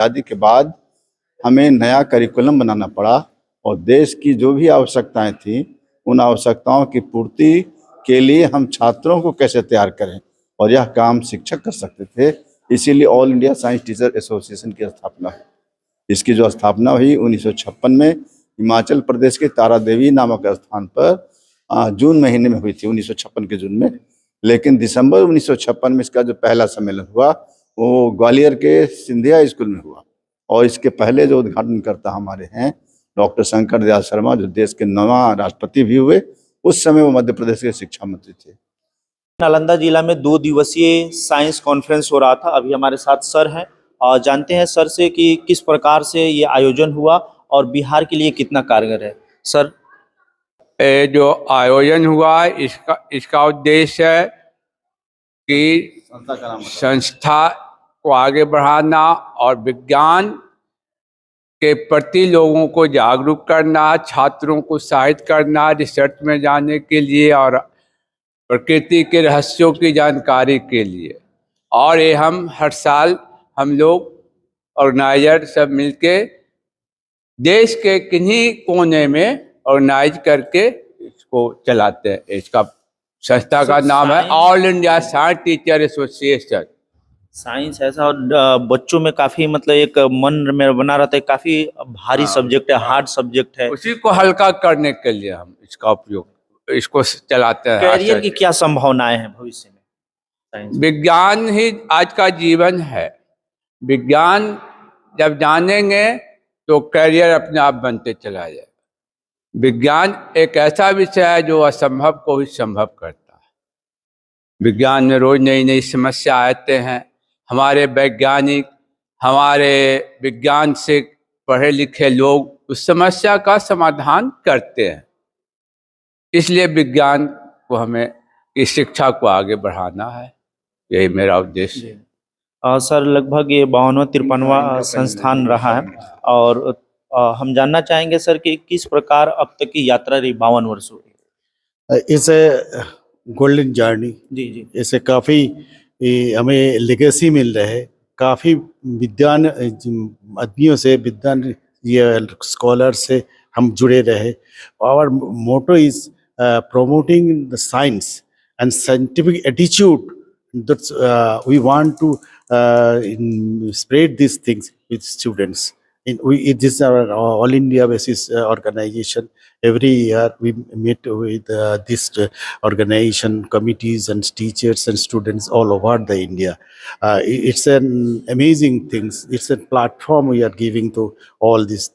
आज़ादी के बाद हमें नया करिकुलम बनाना पड़ा और देश की जो भी आवश्यकताएं थी उन आवश्यकताओं की पूर्ति के लिए हम छात्रों को कैसे तैयार करें, और यह काम शिक्षक कर सकते थे। इसीलिए all India science teacher association की स्थापना हुई। इसकी जो स्थापना हुई 1956 में हिमाचल प्रदेश के तारा देवी नामक स्थान पर जून महीने में हुई थी, 1956 के जून में। लेकिन दिसंबर 1956 में इसका जो पहला सम्मेलन हुआ वो ग्वालियर के सिंधिया स्कूल में हुआ। और इसके पहले जो उद्घाटनकर्ता हमारे हैं डॉक्टर शंकर दयाल शर्मा, जो देश के 9वां राष्ट्रपति भी हुए, उस समय वो मध्य प्रदेश के शिक्षा मंत्री थे। नालंदा जिला में 2 दिवसीय साइंस कॉन्फ्रेंस हो रहा था। अभी हमारे साथ सर हैं और जानते हैं सर से कि किस प्रकार से ये आयोजन हुआ और बिहार के लिए कितना कारगर है। सर, जो आयोजन हुआ इसका उद्देश्य है कि संस्था को आगे बढ़ाना और विज्ञान के प्रति लोगों को जागरूक करना, छात्रों को उत्साहित करना रिसर्च में जाने के लिए और प्रकृति के रहस्यों की जानकारी के लिए। और ये हम हर साल हम लोग ऑर्गेनाइजर सब मिलके देश के किन्हीं कोने में ऑर्गेनाइज करके इसको चलाते हैं। इसका संस्था का नाम है all India science teacher association. Science ऐसा और बच्चों में काफी मतलब एक मन में बना रहता है, काफी भारी सब्जेक्ट है, हार्ड सब्जेक्ट है। उसी को हल्का करने के लिए हम इसका उपयोग इसको चलाते हैं। कैरियर की क्या संभावनाएं हैं भविष्य में साइंस? विज्ञान ही आज का जीवन है। विज्ञान जब जानेंगे तो कैरियर अपने आप बनते चला जाए। विज्ञान एक ऐसा विषय है जो असंभव को ही संभव करता है। विज्ञान में रोज नई नई समस्या आते हैं। हमारे वैज्ञानिक, हमारे विज्ञान से पढ़े लिखे लोग उस समस्या का समाधान करते हैं। इसलिए विज्ञान को हमें इस शिक्षा को आगे बढ़ाना है, यही मेरा उद्देश्य है। सर, लगभग ये 52वां संस्थान रहा है और हम जानना चाहेंगे सर कि किस प्रकार अब तक की यात्रा रही 52 वर्षों की। इसे गोल्डन जर्नी जी। इसे काफ़ी हमें लेगेसी मिल रहा है। काफ़ी विद्वान आदमियों से, विद्वान स्कॉलर से हम जुड़े रहे। Our motto is promoting the science and scientific attitude. That's we want to spread these things with students. It is our all India basis organization. Every year we meet with this organization committees and teachers and students all over the India. It's an amazing thing. It's a platform we are giving to all these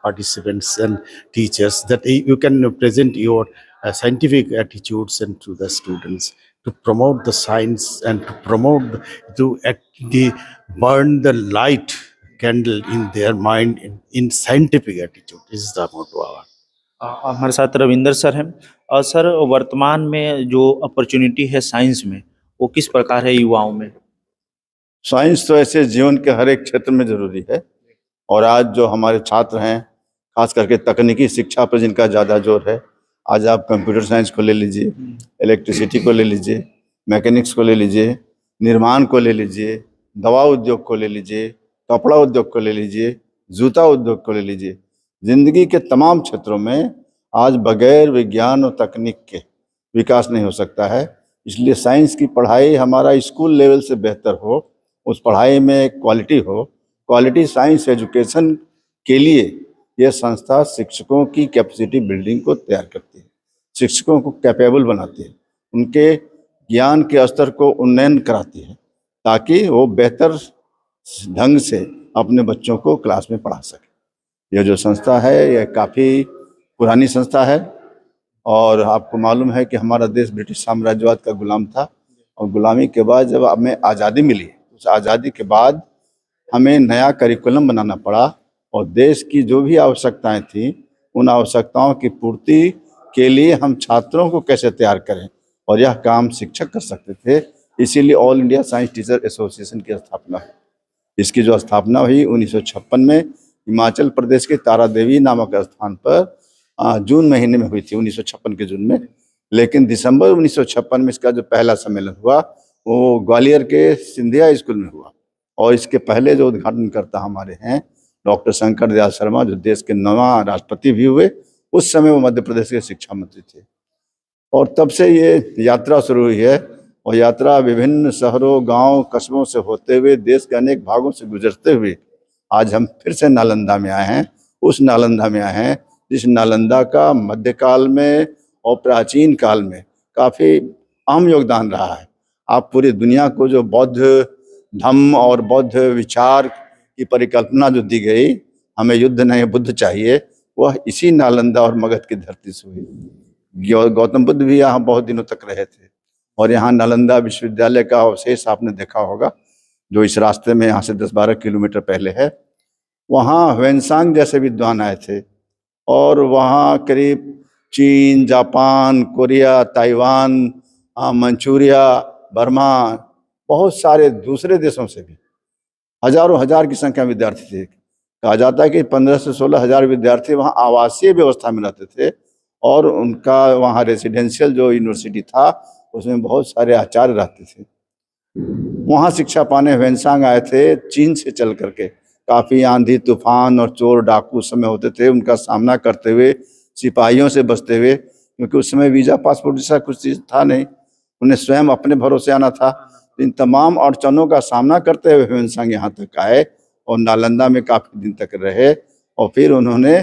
participants and teachers, that you can present your scientific attitudes and to the students, to promote the science and to promote the burn the light candle in their mind in scientific attitude. This is the motto our. हमारे साथ Ravinder sir हैं। और sir, वर्तमान में जो opportunity है science में वो किस प्रकार है युवाओं में? साइंस तो ऐसे जीवन के हर एक क्षेत्र में जरूरी है। और आज जो हमारे छात्र हैं, खास करके तकनीकी शिक्षा पर जिनका ज़्यादा जोर है, आज आप कंप्यूटर साइंस को ले लीजिए, इलेक्ट्रिसिटी को ले लीजिए, मैकेनिक्स को ले लीजिए, निर्माण को ले लीजिए, दवा उद्योग को ले लीजिए, कपड़ा उद्योग को ले लीजिए, जूता उद्योग को ले लीजिए। जिंदगी के तमाम क्षेत्रों में आज बगैर विज्ञान और तकनीक के विकास नहीं हो सकता है। इसलिए साइंस की पढ़ाई हमारा स्कूल लेवल से बेहतर हो, उस पढ़ाई में क्वालिटी हो। क्वालिटी साइंस एजुकेशन के लिए यह संस्था शिक्षकों की कैपेसिटी बिल्डिंग को तैयार करती है, शिक्षकों को कैपेबल बनाती है, उनके ज्ञान के स्तर को उन्नयन कराती है, ताकि वो बेहतर ढंग से अपने बच्चों को क्लास में पढ़ा सके। यह जो संस्था है यह काफ़ी पुरानी संस्था है। और आपको मालूम है कि हमारा देश ब्रिटिश साम्राज्यवाद का गुलाम था, और गुलामी के बाद जब हमें आज़ादी मिली, उस आज़ादी के बाद हमें नया करिकुलम बनाना पड़ा और देश की जो भी आवश्यकताएं थी उन आवश्यकताओं की पूर्ति के लिए हम छात्रों को कैसे तैयार करें, और यह काम शिक्षक कर सकते थे। इसीलिए all India science teacher association की स्थापना हुई। इसकी जो स्थापना हुई 1956 में हिमाचल प्रदेश के तारा देवी नामक स्थान पर जून महीने में हुई थी, 1956 के जून में। लेकिन दिसंबर 1956 में इसका जो पहला सम्मेलन हुआ वो ग्वालियर के सिंधिया स्कूल में हुआ। और इसके पहले जो उद्घाटनकर्ता हमारे हैं डॉक्टर शंकर दयाल शर्मा, जो देश के 9वां राष्ट्रपति भी हुए, उस समय वो मध्य प्रदेश के शिक्षा मंत्री थे। और तब से ये यात्रा शुरू हुई है और यात्रा विभिन्न शहरों, गांव, कस्बों से होते हुए देश के अनेक भागों से गुजरते हुए आज हम फिर से नालंदा में आए हैं। उस नालंदा में आए हैं जिस नालंदा का मध्यकाल में और प्राचीन काल में काफ़ी अहम योगदान रहा है। आप पूरी दुनिया को जो बौद्ध धम्म और बौद्ध विचार की परिकल्पना जो दी गई, हमें युद्ध नहीं बुद्ध चाहिए, वह इसी नालंदा और मगध की धरती से हुई। गौतम बुद्ध भी यहाँ बहुत दिनों तक रहे थे और यहाँ नालंदा विश्वविद्यालय का अवशेष आपने देखा होगा, जो इस रास्ते में यहाँ से 10-12 किलोमीटर पहले है। वहाँ ह्वेनसांग जैसे विद्वान आए थे और वहाँ करीब चीन, Japan, Korea, Taiwan, Manchuria, Burma, बहुत सारे दूसरे देशों से भी हजारों हजार की संख्या में विद्यार्थी थे। कहा जाता है कि 15 से 16 हजार विद्यार्थी वहाँ आवासीय व्यवस्था में रहते थे और उनका वहाँ रेसिडेंशियल जो यूनिवर्सिटी था उसमें बहुत सारे आचार्य रहते थे। वहाँ शिक्षा पाने ह्वेनसांग आए थे चीन से चल करके। काफ़ी आंधी तूफान और चोर डाकू उस समय होते थे, उनका सामना करते हुए, सिपाहियों से बचते हुए, क्योंकि उस समय वीज़ा पासपोर्ट जैसा कुछ चीज़ था नहीं, उन्हें स्वयं अपने भरोसे आना था। इन तमाम अड़चनों का सामना करते हुए ह्वेनसांग यहाँ तक आए और नालंदा में काफ़ी दिन तक रहे और फिर उन्होंने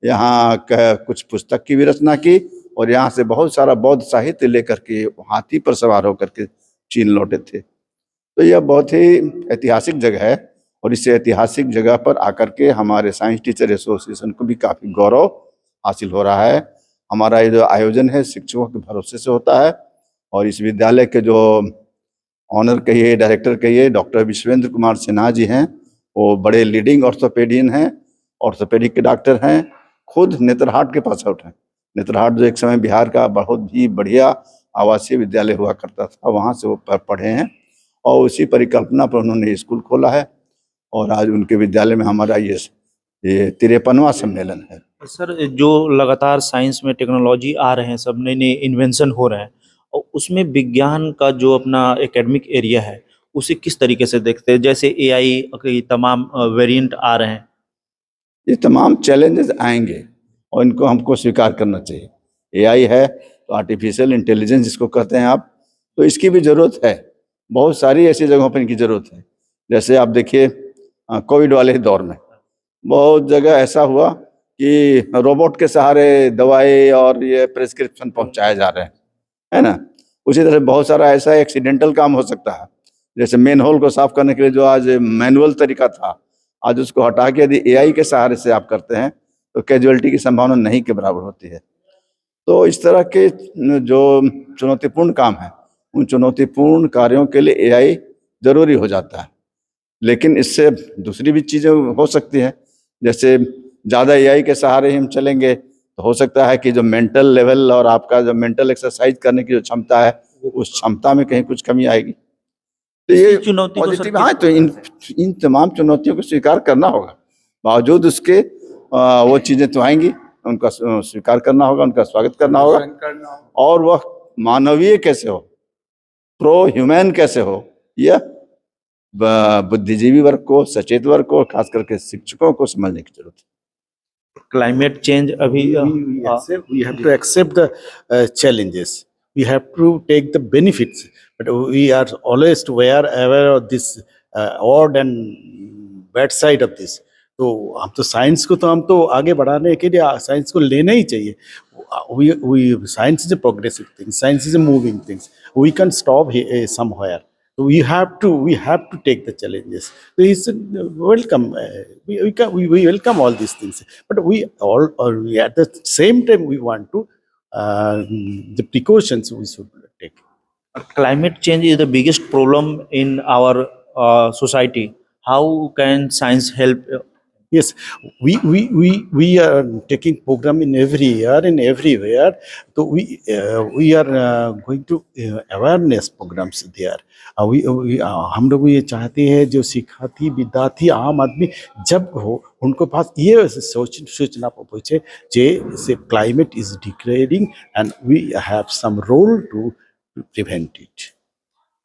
यहाँ कुछ पुस्तक की भी रचना की और यहाँ से बहुत सारा बौद्ध साहित्य लेकर के हाथी पर सवार होकर के चीन लौटे थे। तो यह बहुत ही ऐतिहासिक जगह है और इस ऐतिहासिक जगह पर आकर के हमारे साइंस टीचर एसोसिएशन को भी काफ़ी गौरव हासिल हो रहा है। हमारा ये जो आयोजन है शिक्षकों के भरोसे से होता है और इस विद्यालय के जो ऑनर कहिए, डायरेक्टर कहिए, डॉक्टर विश्वेंद्र कुमार सिन्हा जी हैं, वो बड़े लीडिंग ऑर्थोपेडियन हैं, ऑर्थोपेडिक के डॉक्टर हैं, खुद नेतरहाट के पास आउट हैं। नेतरहाट जो एक समय बिहार का बहुत ही बढ़िया आवासीय विद्यालय हुआ करता था, वहाँ से वो पढ़े हैं और उसी परिकल्पना पर उन्होंने स्कूल खोला है और आज उनके विद्यालय में हमारा ये 53वां सम्मेलन है। सर, जो लगातार साइंस में टेक्नोलॉजी आ रहे हैं, सब नए नए इन्वेंशन हो रहे हैं और उसमें विज्ञान का जो अपना एकेडमिक एरिया है उसे किस तरीके से देखते हैं? जैसे एआई के तमाम वेरिएंट आ रहे हैं। ये तमाम चैलेंजेस आएंगे और इनको हमको स्वीकार करना चाहिए। एआई है तो आर्टिफिशियल इंटेलिजेंस जिसको कहते हैं आप, तो इसकी भी ज़रूरत है। बहुत सारी ऐसी जगहों पर इनकी ज़रूरत है। जैसे आप देखिए कोविड वाले दौर में बहुत जगह ऐसा हुआ कि रोबोट के सहारे दवाई और ये प्रिस्क्रिप्शन पहुंचाए जा रहे हैं, है ना। उसी तरह बहुत सारा ऐसा एक्सीडेंटल काम हो सकता है, जैसे मेन होल को साफ करने के लिए जो आज मैनुअल तरीका था, आज उसको हटा के यदि एआई के सहारे से आप करते हैं तो कैजुअलिटी की संभावना नहीं के बराबर होती है। तो इस तरह के जो चुनौतीपूर्ण काम है, उन चुनौतीपूर्ण कार्यों के लिए एआई जरूरी हो जाता है। लेकिन इससे दूसरी भी चीज़ें हो सकती हैं, जैसे ज़्यादा एआई के सहारे ही हम चलेंगे तो हो सकता है कि जो मेंटल लेवल और आपका जो मेंटल एक्सरसाइज करने की जो क्षमता है, उस क्षमता में कहीं कुछ कमी आएगी। तो ये चुनौती को पॉजिटिव, सर हाँ, तो इन तमाम चुनौतियों को स्वीकार करना होगा। बावजूद उसके वो चीज़ें तो आएंगी, उनका स्वीकार करना होगा, उनका स्वागत करना होगा और वह मानवीय कैसे हो, प्रो ह्यूमन कैसे हो, यह बुद्धिजीवी वर्ग को, सचेत वर्ग को, खास करके शिक्षकों को समझने की जरूरत है। क्लाइमेट चेंज अभी we have to accept the challenges. We have to take the benefits, but we are always aware of this odd and bad side of this. तो हम तो साइंस को तो हम तो आगे बढ़ाने के लिए साइंस को लेना ही चाहिए. Science is a progressive thing. Science is a moving thing. We can't stop somewhere. So we have to take the challenges. So it's welcome. We welcome all these things, but we at the same time we want to the precautions we should take. climate change is the biggest problem in our society. How can science help? Yes, we are taking program in every year and everywhere. So we are going to awareness programs there. हम लोग ये चाहते हैं जो सिखाती विद्यार्थी आम आदमी जब हो उनको पास ये सूचना पहुँचे जे climate is degrading and we have some role to prevent it.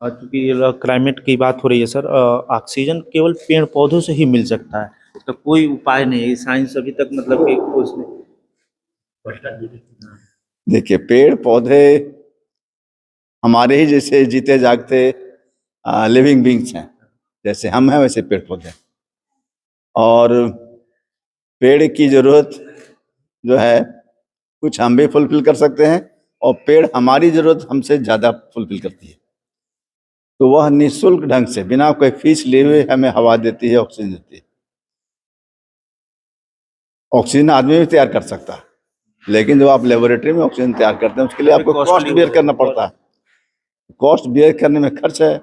क्योंकि क्लाइमेट की बात हो रही है सर, ऑक्सीजन केवल पेड़ पौधों से ही मिल सकता है, इसका कोई उपाय नहीं है। साइंस अभी तक मतलब कि खोज नहीं। देखिए, पेड़ पौधे हमारे ही जैसे जीते जागते लिविंग बींग्स हैं। जैसे हम हैं वैसे पेड़ पौधे हैं। और पेड़ की जरूरत जो है कुछ हम भी फुलफिल कर सकते हैं, और पेड़ हमारी जरूरत हमसे ज्यादा फुलफिल करती है। तो वह निःशुल्क ढंग से बिना कोई फीस लिए हुए हमें हवा देती है, ऑक्सीजन देती है। ऑक्सीजन आदमी भी तैयार कर सकता है, लेकिन जब आप लेबोरेटरी में ऑक्सीजन तैयार करते हैं उसके लिए आपको कॉस्ट बियर करना पड़ता है। कॉस्ट बियर करने में खर्च है।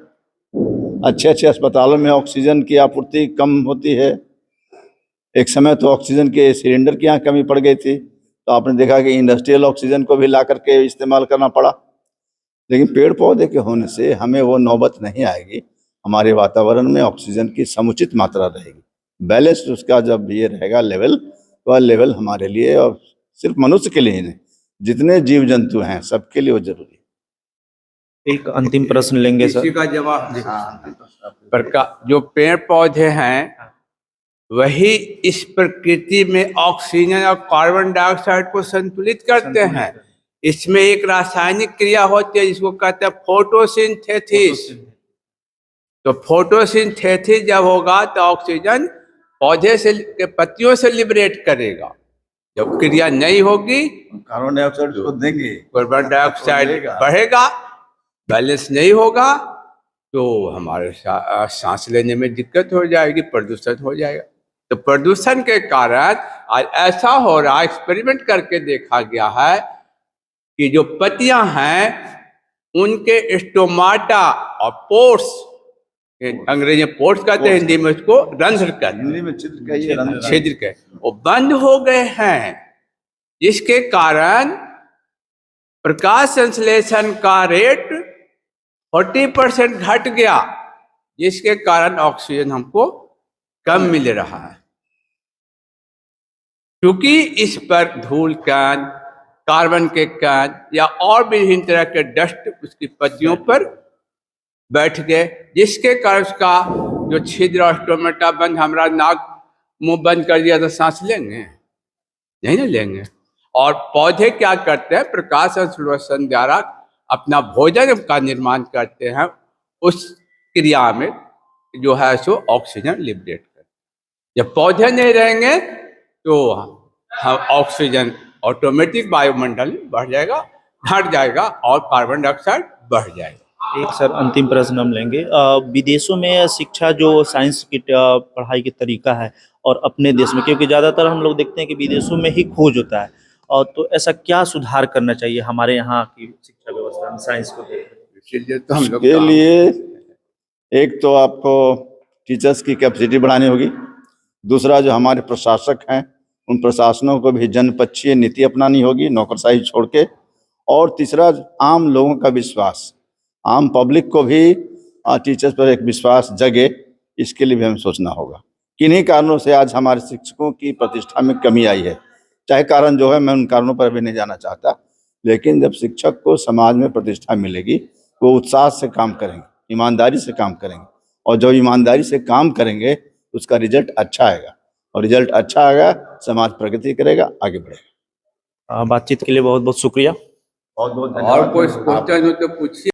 अच्छे अच्छे अस्पतालों में ऑक्सीजन की आपूर्ति कम होती है। एक समय तो ऑक्सीजन के सिलेंडर की यहाँ कमी पड़ गई थी, तो आपने देखा कि इंडस्ट्रियल ऑक्सीजन को भी ला करके इस्तेमाल करना पड़ा। लेकिन पेड़ पौधे के होने से हमें वो नौबत नहीं आएगी। हमारे वातावरण में ऑक्सीजन की समुचित मात्रा रहेगी। बैलेंस उसका जब ये रहेगा लेवल, वह लेवल हमारे लिए और सिर्फ मनुष्य के लिए ही नहीं, जितने जीव जंतु हैं सबके लिए वो जरूरी है। एक अंतिम प्रश्न लेंगे इसी सर। का जवाब जो पेड़ पौधे हैं वही इस प्रकृति में ऑक्सीजन और कार्बन डाइऑक्साइड को संतुलित करते हैं। इसमें एक रासायनिक क्रिया होती है जिसको कहते हैं फोटोसिंथेसिस। तो फोटोसिंथेसिस जब होगा तो ऑक्सीजन पौधे से के पत्तियों से लिबरेट करेगा। जब क्रिया नहीं होगी कार्बन डाइऑक्साइड को देंगे, कार्बन डाइऑक्साइड बढ़ेगा, बैलेंस नहीं होगा तो हमारे सांस लेने में दिक्कत हो जाएगी, प्रदूषण हो जाएगा। तो प्रदूषण के कारण आज ऐसा हो रहा, एक्सपेरिमेंट करके देखा गया है कि जो पत्तियां हैं उनके स्टोमाटा और पोर्स, अंग्रेजी में पोर्स कहते हैं, हिंदी में उसको रंध्र कहते हैं, हिंदी में छिद्र कहिए, छिद्र के, वो बंद हो गए हैं, जिसके कारण प्रकाश संश्लेषण का रेट 40% घट गया, जिसके कारण ऑक्सीजन हमको कम मिल रहा है। क्योंकि इस पर धूल कण, कार्बन के कण या और विभिन्न तरह के डस्ट उसकी पत्तियों पर बैठ गए, जिसके कारण उसका जो छिद्र और स्टोमेटा बंद, हमारा नाक मुंह बंद कर दिया तो सांस लेंगे नहीं ना लेंगे। और पौधे क्या करते हैं, प्रकाश संश्लेषण द्वारा अपना भोजन का निर्माण करते हैं। उस क्रिया में जो है सो ऑक्सीजन लिबरेट करते हैं। जब पौधे नहीं रहेंगे तो हम ऑक्सीजन ऑटोमेटिक वायुमंडल में बढ़ जाएगा, घट जाएगा और कार्बन डाइऑक्साइड बढ़ जाएगा। एक सर अंतिम प्रश्न हम लेंगे। विदेशों में शिक्षा जो साइंस की पढ़ाई के तरीका है और अपने देश में, क्योंकि ज़्यादातर हम लोग देखते हैं कि विदेशों में ही खोज होता है, और तो ऐसा क्या सुधार करना चाहिए हमारे यहाँ की शिक्षा व्यवस्था में साइंस को लेकर? इसलिए तो हम लोग के लिए एक तो आपको टीचर्स की कैपेसिटी बढ़ानी होगी। दूसरा, जो हमारे प्रशासक हैं उन प्रशासनों को भी जनपक्षीय नीति अपनानी होगी, नौकरशाही छोड़ के। और तीसरा, आम लोगों का विश्वास, आम पब्लिक को भी टीचर्स पर एक विश्वास जगे, इसके लिए भी हमें सोचना होगा। किन्हीं कारणों से आज हमारे शिक्षकों की प्रतिष्ठा में कमी आई है। चाहे कारण जो है, मैं उन कारणों पर भी नहीं जाना चाहता, लेकिन जब शिक्षक को समाज में प्रतिष्ठा मिलेगी वो उत्साह से काम करेंगे, ईमानदारी से काम करेंगे, और जब ईमानदारी से काम करेंगे उसका रिजल्ट अच्छा आएगा, और रिजल्ट अच्छा आएगा, समाज प्रगति करेगा, आगे बढ़ेगा। बातचीत के लिए बहुत बहुत शुक्रिया। बहुत बहुत और कोई क्वेश्चन हो तो पूछिए।